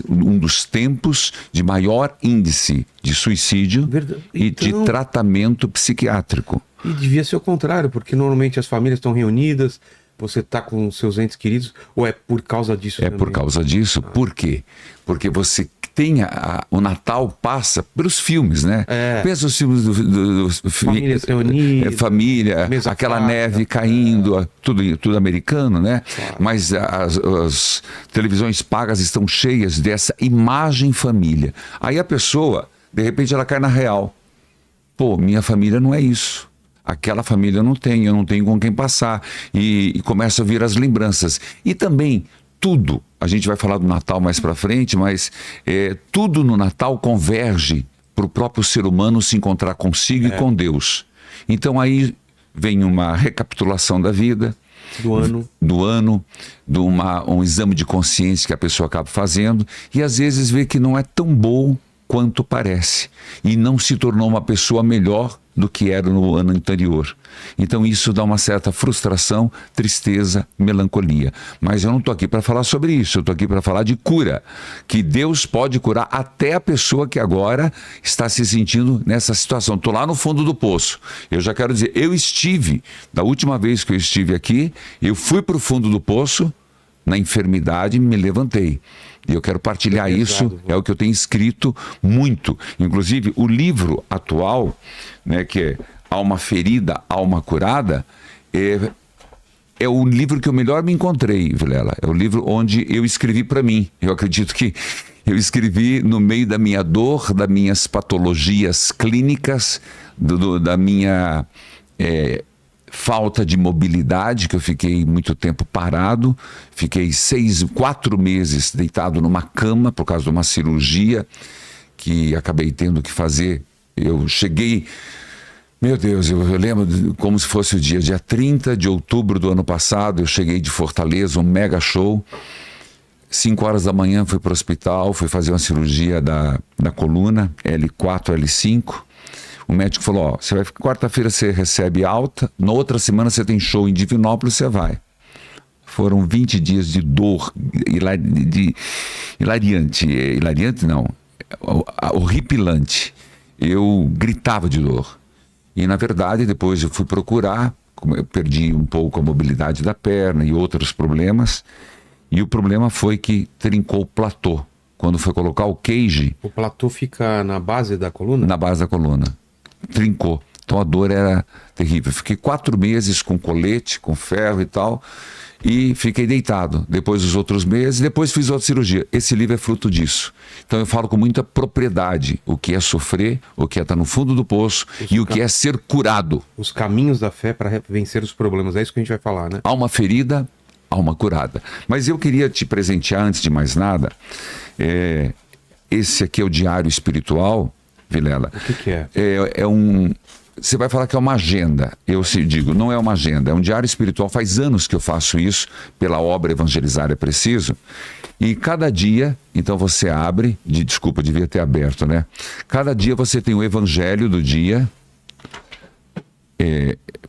Um dos tempos de maior índice de suicídio e de tratamento psiquiátrico. E devia ser o contrário, porque normalmente as famílias estão reunidas, você está com seus entes queridos, ou é por causa disso É também? por causa disso. Por quê? Porque você tem o Natal passa pelos filmes, né? Pensa os filmes Famílias reunidas, família, aquela neve caindo, tudo americano, né? Claro. Mas as televisões pagas estão cheias dessa imagem família. Aí a pessoa, de repente, ela cai na real. Pô, minha família não é isso. Aquela família eu não tenho com quem passar. E começa a vir as lembranças. E também, tudo, a gente vai falar do Natal mais pra frente, mas tudo no Natal converge para o próprio ser humano se encontrar consigo e com Deus. Então aí vem uma recapitulação da vida, do ano, de um exame de consciência que a pessoa acaba fazendo, e às vezes vê que não é tão bom quanto parece, e não se tornou uma pessoa melhor do que era no ano anterior. Então isso dá uma certa frustração, tristeza, melancolia. Mas eu não estou aqui para falar sobre isso, eu estou aqui para falar de cura, que Deus pode curar até a pessoa que agora está se sentindo nessa situação. Estou lá no fundo do poço. Eu já quero dizer, da última vez que eu estive aqui, eu fui para o fundo do poço, na enfermidade, me levantei. E eu quero partilhar isso, é o que eu tenho escrito muito. Inclusive, o livro atual, né, que é Alma Ferida, Alma Curada, é o livro que eu melhor me encontrei, Vilela. É o livro onde eu escrevi para mim. Eu acredito que eu escrevi no meio da minha dor, das minhas patologias clínicas, da minha falta de mobilidade, que eu fiquei muito tempo parado, fiquei 4 meses deitado numa cama por causa de uma cirurgia que acabei tendo que fazer. Eu cheguei, meu Deus, eu lembro como se fosse o dia 30 de outubro do ano passado, eu cheguei de Fortaleza, um mega show, 5 horas da manhã fui para o hospital, fui fazer uma cirurgia da coluna, L4, L5, o médico falou, quarta-feira você recebe alta, na outra semana você tem show em Divinópolis, você vai. Foram 20 dias de dor hilariante não, horripilante. Eu gritava de dor. E na verdade depois eu fui procurar, eu perdi um pouco a mobilidade da perna e outros problemas, e o problema foi que trincou o platô. Quando foi colocar o cage... O platô fica na base da coluna? Na base da coluna. Trincou. Então a dor era terrível. Fiquei 4 meses com colete, com ferro e tal, e fiquei deitado. Depois os outros meses, depois fiz outra cirurgia. Esse livro é fruto disso. Então eu falo com muita propriedade o que é sofrer, o que é estar no fundo do poço e o que é ser curado. Os caminhos da fé para vencer os problemas. É isso que a gente vai falar, né? Alma ferida, alma curada. Mas eu queria te presentear, antes de mais nada, esse aqui é o Diário Espiritual, Vilela. O que é? Você vai falar que é uma agenda. Eu digo, não é uma agenda, é um diário espiritual. Faz anos que eu faço isso pela obra Evangelizar é Preciso. E cada dia, então você abre, desculpa, devia ter aberto, né? Cada dia você tem o Evangelho do dia.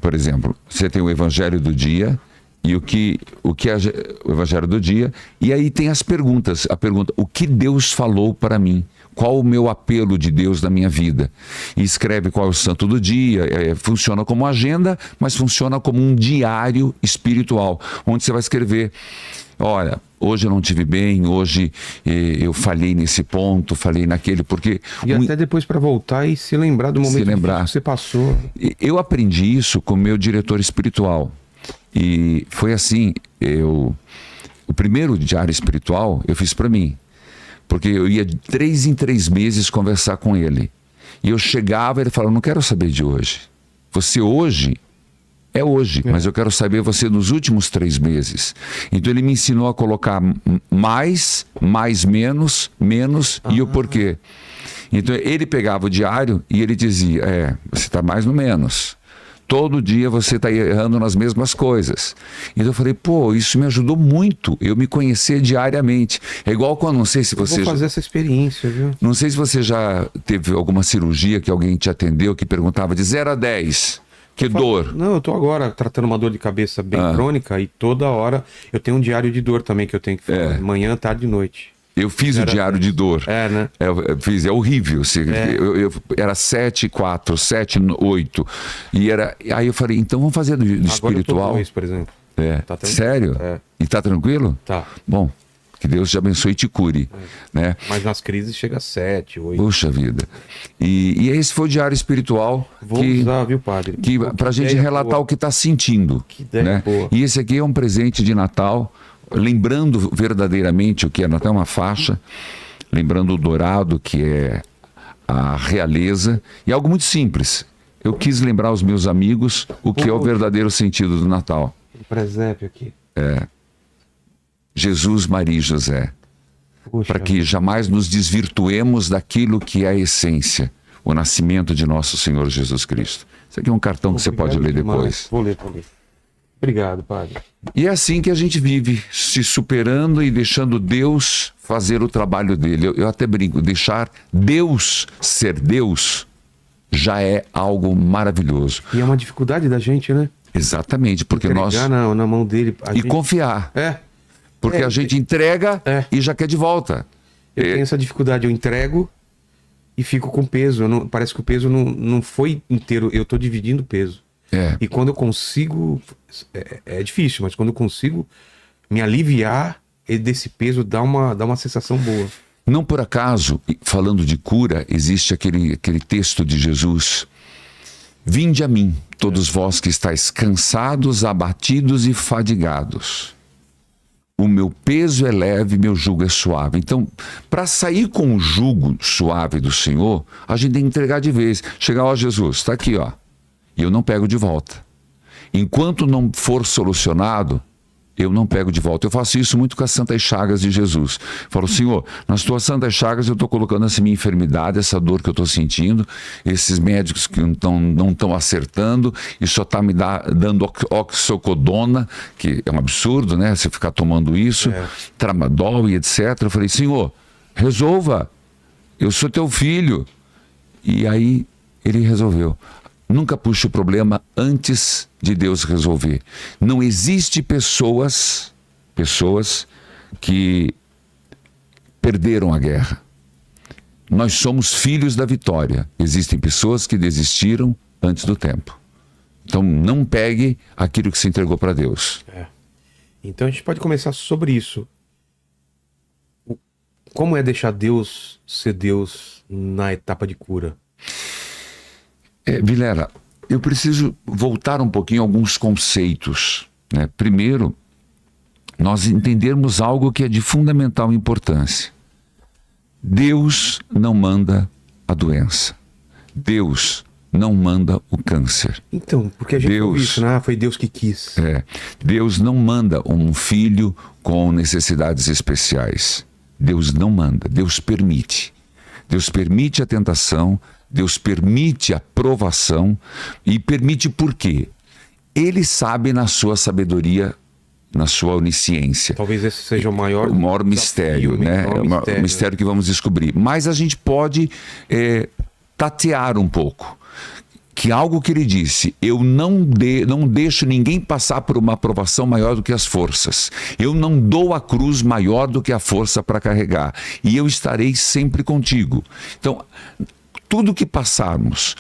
Por exemplo, você tem o Evangelho do dia e o que é o Evangelho do dia. E aí tem as perguntas. A pergunta, o que Deus falou para mim? Qual o meu apelo de Deus na minha vida? E escreve qual é o santo do dia. Funciona como agenda, mas funciona como um diário espiritual, onde você vai escrever, olha, hoje eu não tive bem, hoje eu falhei nesse ponto, falhei naquele, porque... E até depois para voltar e se lembrar do momento que você passou. Eu aprendi isso com o meu diretor espiritual. E foi assim, o primeiro diário espiritual eu fiz para mim. Porque eu ia de 3 em 3 meses conversar com ele. E eu chegava e ele falava, não quero saber de hoje. Você hoje é hoje, mas eu quero saber você nos últimos 3 meses. Então ele me ensinou a colocar mais, menos e o porquê. Então ele pegava o diário e ele dizia, você está mais no menos. Todo dia você está errando nas mesmas coisas. Então eu falei, isso me ajudou muito, eu me conhecer diariamente. É igual quando, não sei se você... Eu vou fazer essa experiência, viu? Não sei se você já teve alguma cirurgia que alguém te atendeu, que perguntava de 0 a 10, que dor? Não, eu estou agora tratando uma dor de cabeça bem crônica e toda hora eu tenho um diário de dor também que eu tenho que fazer, manhã, tarde e noite. Eu fiz o diário de dor. né? Eu fiz, é horrível. Era 7, 4, 7, 8. Aí eu falei, então vamos fazer do espiritual. Agora eu tô 2, por exemplo. Tá sério? E tá tranquilo? Tá. Bom, que Deus te abençoe e te cure. Né? Mas nas crises chega a 7, 8. Puxa vida. E esse foi o diário espiritual. Vou usar, viu, padre? Pra gente relatar o que tá sentindo. Que ideia né? boa. E esse aqui é um presente de Natal, lembrando verdadeiramente o que é Natal, uma faixa, lembrando o dourado, que é a realeza, e algo muito simples. Eu quis lembrar aos meus amigos o que é o verdadeiro sentido do Natal. Um presépio aqui. Jesus, Maria e José. Para que jamais nos desvirtuemos daquilo que é a essência, o nascimento de nosso Senhor Jesus Cristo. Isso aqui é um cartão que você pode ler depois. Vou ler. Obrigado, padre. E é assim que a gente vive, se superando e deixando Deus fazer o trabalho dele. Eu até brinco, deixar Deus ser Deus já é algo maravilhoso. E é uma dificuldade da gente, né? Exatamente, porque nós... na mão dele. E confiar. Porque a gente entrega e já quer de volta. Eu tenho essa dificuldade, eu entrego e fico com peso. Parece que o peso não foi inteiro, eu tô dividindo o peso. E quando eu consigo, é difícil, mas quando eu consigo me aliviar desse peso, dá uma sensação boa. Não por acaso, falando de cura, existe aquele texto de Jesus: vinde a mim, todos vós que estáis cansados, abatidos e fadigados. O meu peso é leve, meu jugo é suave. Então, para sair com o jugo suave do Senhor, a gente tem que entregar de vez. Chegar, ó Jesus, está aqui, ó. E eu não pego de volta. Enquanto não for solucionado, eu não pego de volta. Eu faço isso muito com as santas chagas de Jesus. Falo, Senhor, nas tuas santas chagas eu estou colocando essa minha enfermidade, essa dor que eu estou sentindo, esses médicos que não estão acertando e só está me dando oxicodona, que é um absurdo, né? Você ficar tomando isso, tramadol e etc. Eu falei, Senhor, resolva. Eu sou teu filho. E aí ele resolveu. Nunca puxe o problema antes de Deus resolver. Não existe pessoas que perderam a guerra. Nós somos filhos da vitória. Existem pessoas que desistiram antes do tempo. Então não pegue aquilo que se entregou para Deus. Então a gente pode começar sobre isso. Como é deixar Deus ser Deus na etapa de cura? Vilela, eu preciso voltar um pouquinho a alguns conceitos. Né? Primeiro, nós entendermos algo que é de fundamental importância. Deus não manda a doença. Deus não manda o câncer. Então, porque a gente ouve isso, né? Foi Deus que quis. Deus não manda um filho com necessidades especiais. Deus não manda, Deus permite. Deus permite a tentação, Deus permite a provação e permite por quê? Ele sabe na sua sabedoria, na sua onisciência. Talvez esse seja o maior mistério, né? O mistério que vamos descobrir. Mas a gente pode tatear um pouco. Que algo que ele disse, eu não deixo ninguém passar por uma provação maior do que as forças. Eu não dou a cruz maior do que a força para carregar. E eu estarei sempre contigo. Então, tudo que passarmos,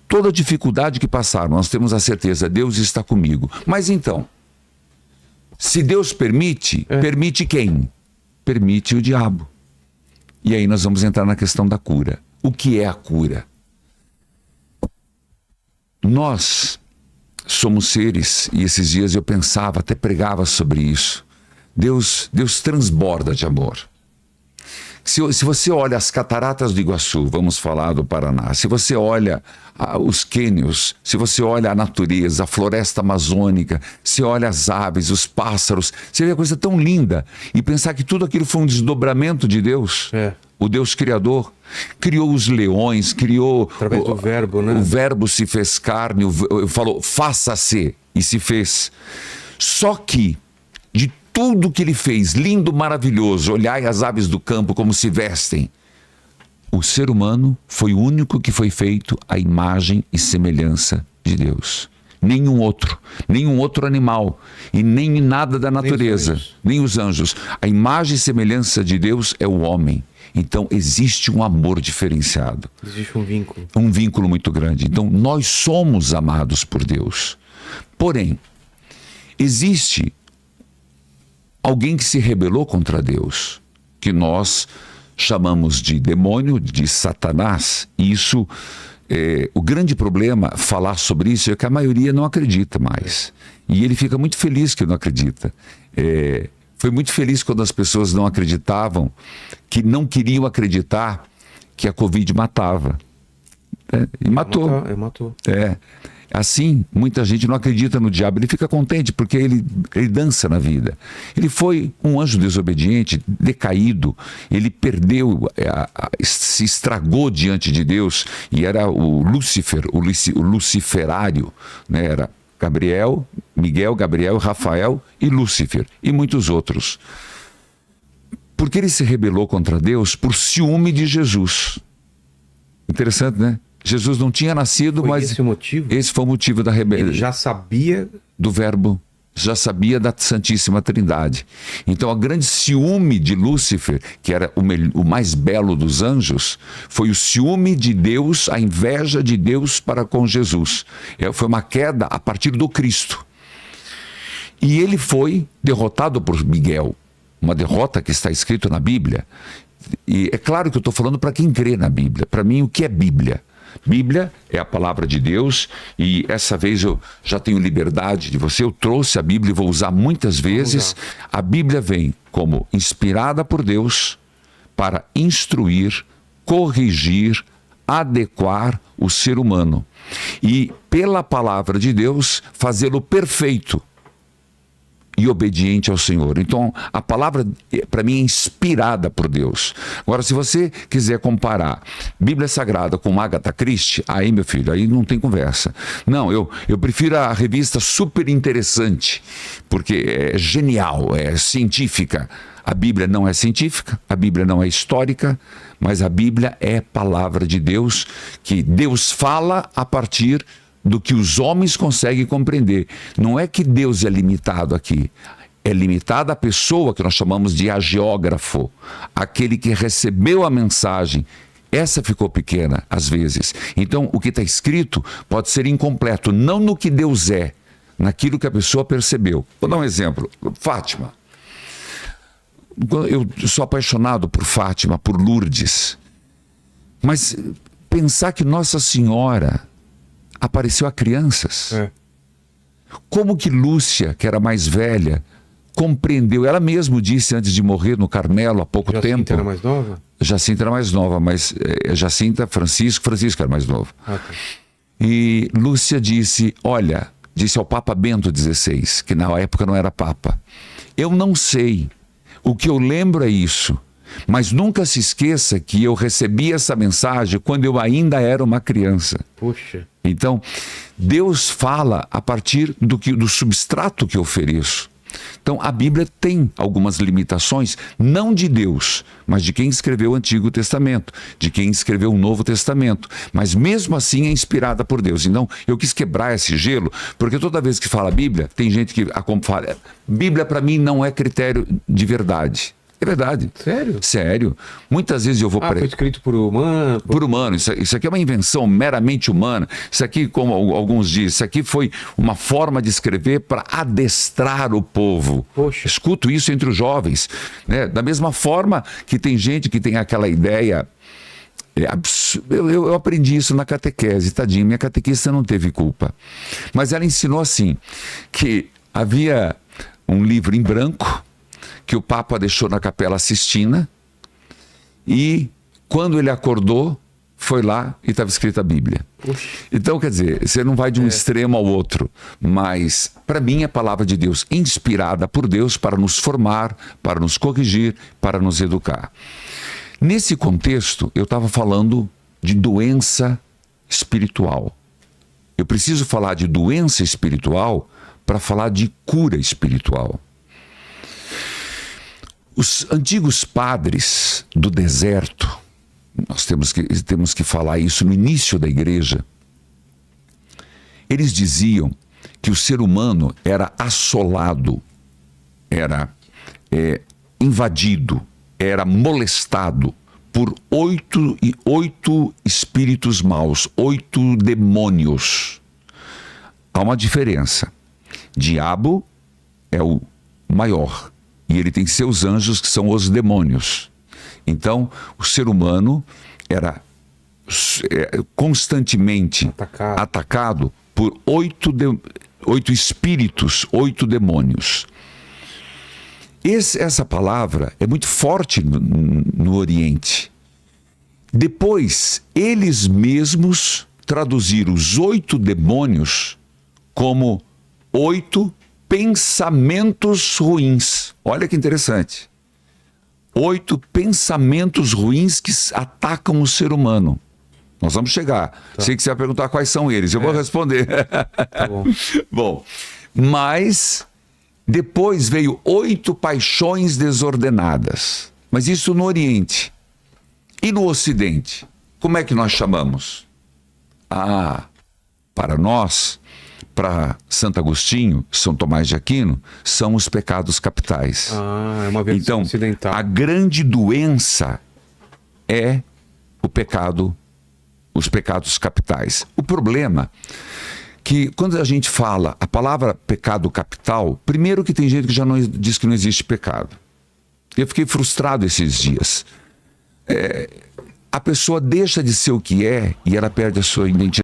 toda dificuldade que passarmos, nós temos a certeza, Deus está comigo. Mas então, se Deus permite, permite quem? Permite o diabo. E aí nós vamos entrar na questão da cura. O que é a cura? Nós somos seres, e esses dias eu pensava, até pregava sobre isso. Deus transborda de amor. Se você olha as cataratas do Iguaçu, vamos falar do Paraná, se você olha os cânions, se você olha a natureza, a floresta amazônica, se olha as aves, os pássaros, você vê a coisa tão linda. E pensar que tudo aquilo foi um desdobramento de Deus. O Deus Criador criou os leões, criou... Através do verbo, né? O verbo se fez carne, falou, faça-se, e se fez. Só que, de tudo que ele fez, lindo, maravilhoso, olhai as aves do campo como se vestem, o ser humano foi o único que foi feito à imagem e semelhança de Deus. nenhum outro animal e nem nada da natureza, nem os anjos. A imagem e semelhança de Deus é o homem. Então existe um amor diferenciado. Existe um vínculo. Um vínculo muito grande. Então nós somos amados por Deus. Porém, existe alguém que se rebelou contra Deus, que nós chamamos de demônio, de Satanás. E isso, o grande problema, falar sobre isso, é que a maioria não acredita mais. E ele fica muito feliz que não acredita. Foi muito feliz quando as pessoas não acreditavam, que não queriam acreditar que a Covid matava. E matou. Matou. Assim, muita gente não acredita no diabo. Ele fica contente porque ele dança na vida. Ele foi um anjo desobediente, decaído. Ele perdeu, se estragou diante de Deus. E era o Lúcifer, o luciferário, né? Era Gabriel, Miguel, Gabriel, Rafael e Lúcifer. E muitos outros. Porque ele se rebelou contra Deus por ciúme de Jesus. Interessante, né? Jesus não tinha nascido, foi mas esse foi o motivo da rebelião. Ele já sabia do Verbo, já sabia da Santíssima Trindade. Então, a grande ciúme de Lúcifer, que era o mais belo dos anjos, foi o ciúme de Deus, a inveja de Deus para com Jesus. Foi uma queda a partir do Cristo. E ele foi derrotado por Miguel, uma derrota que está escrito na Bíblia. E é claro que eu estou falando para quem crê na Bíblia. Para mim, o que é Bíblia? Bíblia é a palavra de Deus, e essa vez eu já tenho liberdade de você, eu trouxe a Bíblia e vou usar muitas vezes. A Bíblia vem como inspirada por Deus para instruir, corrigir, adequar o ser humano e pela palavra de Deus fazê-lo perfeito e obediente ao Senhor. Então, a palavra, para mim, é inspirada por Deus. Agora, se você quiser comparar Bíblia Sagrada com Agatha Christie, aí, meu filho, aí não tem conversa. Não, eu prefiro a revista Super Interessante, porque é genial, é científica. A Bíblia não é científica, a Bíblia não é histórica, mas a Bíblia é palavra de Deus, que Deus fala a partir do que os homens conseguem compreender. Não é que Deus é limitado aqui. É limitada a pessoa que nós chamamos de agiógrafo, aquele que recebeu a mensagem. Essa ficou pequena, às vezes. Então, o que está escrito pode ser incompleto, não no que Deus é, naquilo que a pessoa percebeu. Vou dar um exemplo. Fátima. Eu sou apaixonado por Fátima, por Lourdes. Mas pensar que Nossa Senhora apareceu a crianças. Como que Lúcia, que era mais velha, compreendeu? Ela mesma disse antes de morrer no Carmelo há pouco tempo. Jacinta era mais nova? Jacinta era mais nova, mas Jacinta, Francisco era mais novo. E Lúcia disse ao Papa Bento XVI, que na época não era Papa: eu não sei, o que eu lembro é isso, mas nunca se esqueça que eu recebi essa mensagem quando eu ainda era uma criança. Puxa. Então, Deus fala a partir do substrato que eu ofereço. Então, a Bíblia tem algumas limitações, não de Deus, mas de quem escreveu o Antigo Testamento, de quem escreveu o Novo Testamento. Mas mesmo assim é inspirada por Deus. Então, eu quis quebrar esse gelo, porque toda vez que fala Bíblia, tem gente que fala: Bíblia para mim não é critério de verdade. É verdade. Sério? Sério. Muitas vezes eu vou... Foi escrito por humano? Por humano. Isso aqui é uma invenção meramente humana. Isso aqui, como alguns dizem, isso aqui foi uma forma de escrever para adestrar o povo. Poxa. Escuto isso entre os jovens, né? Da mesma forma que tem gente que tem aquela ideia... Eu aprendi isso na catequese, tadinho. Minha catequista não teve culpa. Mas ela ensinou assim, que havia um livro em branco que o Papa deixou na Capela Sistina, e quando ele acordou, foi lá e estava escrita a Bíblia. Puxa. Então, quer dizer, você não vai de um extremo ao outro, mas para mim é a palavra de Deus, inspirada por Deus para nos formar, para nos corrigir, para nos educar. Nesse contexto, eu estava falando de doença espiritual. Eu preciso falar de doença espiritual para falar de cura espiritual. Os antigos padres do deserto, nós temos que falar isso no início da igreja, eles diziam que o ser humano era assolado, era invadido, era molestado por oito espíritos maus, 8 demônios. Há uma diferença. Diabo é o maior e ele tem seus anjos, que são os demônios. Então, o ser humano era constantemente atacado por 8 espíritos, 8 demônios. Essa palavra é muito forte no Oriente. Depois, eles mesmos traduziram os 8 demônios como 8 pensamentos ruins. Olha que interessante. 8 pensamentos ruins que atacam o ser humano. Nós vamos chegar. Tá. Sei que você vai perguntar quais são eles. Eu vou responder. Tá bom. Bom, mas depois veio 8 paixões desordenadas. Mas isso no Oriente. E no Ocidente? Como é que nós chamamos? Para nós, para Santo Agostinho, São Tomás de Aquino, são os pecados capitais. É uma versão então, ocidental. A grande doença é os pecados capitais. O problema que quando a gente fala a palavra pecado capital, primeiro que tem gente que já diz que não existe pecado. Eu fiquei frustrado esses dias. A pessoa deixa de ser o que é e ela perde a sua identidade.